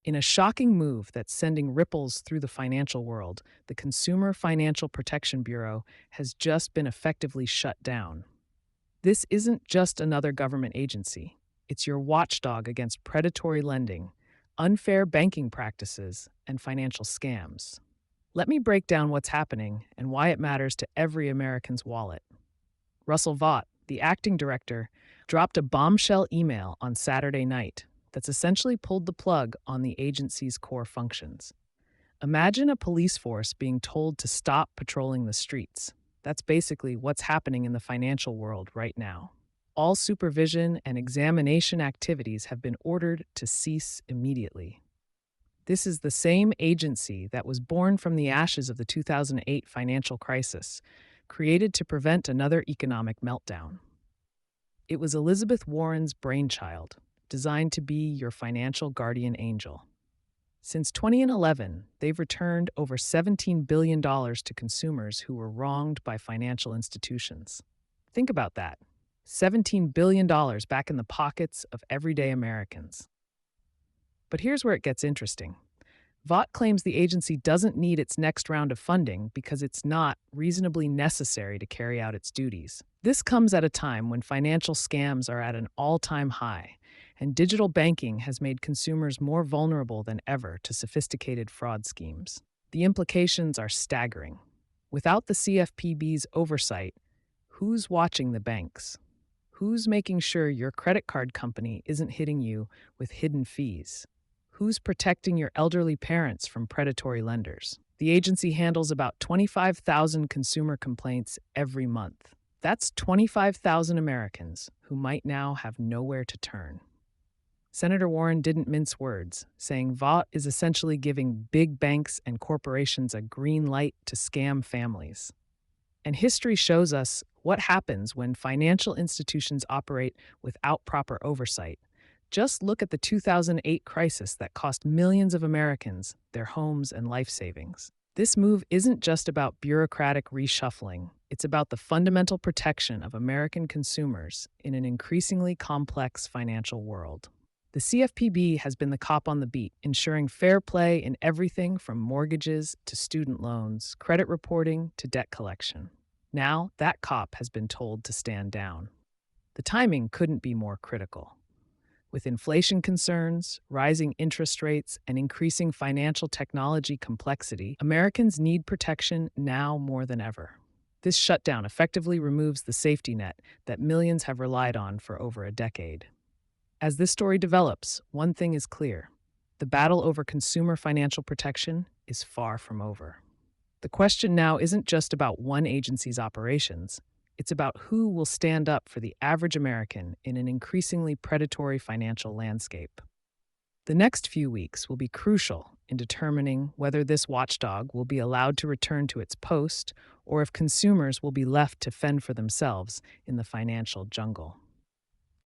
In a shocking move that's sending ripples through the financial world, the Consumer Financial Protection Bureau has just been effectively shut down. This isn't just another government agency, it's your watchdog against predatory lending, unfair banking practices, and financial scams. Let me break down what's happening and why it matters to every American's wallet. Russell Vought, the acting director, dropped a bombshell email on Saturday night that's essentially pulled the plug on the agency's core functions. Imagine a police force being told to stop patrolling the streets. That's basically what's happening in the financial world right now. All supervision and examination activities have been ordered to cease immediately. This is the same agency that was born from the ashes of the 2008 financial crisis, created to prevent another economic meltdown. It was Elizabeth Warren's brainchild, designed to be your financial guardian angel. Since 2011, they've returned over $17 billion to consumers who were wronged by financial institutions. Think about that. $17 billion back in the pockets of everyday Americans. But here's where it gets interesting. Vought claims the agency doesn't need its next round of funding because it's not reasonably necessary to carry out its duties. This comes at a time when financial scams are at an all-time high, and digital banking has made consumers more vulnerable than ever to sophisticated fraud schemes. The implications are staggering. Without the CFPB's oversight, who's watching the banks? Who's making sure your credit card company isn't hitting you with hidden fees? Who's protecting your elderly parents from predatory lenders? The agency handles about 25,000 consumer complaints every month. That's 25,000 Americans who might now have nowhere to turn. Senator Warren didn't mince words, saying Vought is essentially giving big banks and corporations a green light to scam families. And history shows us what happens when financial institutions operate without proper oversight. Just look at the 2008 crisis that cost millions of Americans their homes and life savings. This move isn't just about bureaucratic reshuffling, it's about the fundamental protection of American consumers in an increasingly complex financial world. The CFPB has been the cop on the beat, ensuring fair play in everything from mortgages to student loans, credit reporting to debt collection. Now, that cop has been told to stand down. The timing couldn't be more critical. With inflation concerns, rising interest rates, and increasing financial technology complexity, Americans need protection now more than ever. This shutdown effectively removes the safety net that millions have relied on for over a decade. As this story develops, one thing is clear. The battle over consumer financial protection is far from over. The question now isn't just about one agency's operations. It's about who will stand up for the average American in an increasingly predatory financial landscape. The next few weeks will be crucial in determining whether this watchdog will be allowed to return to its post or if consumers will be left to fend for themselves in the financial jungle.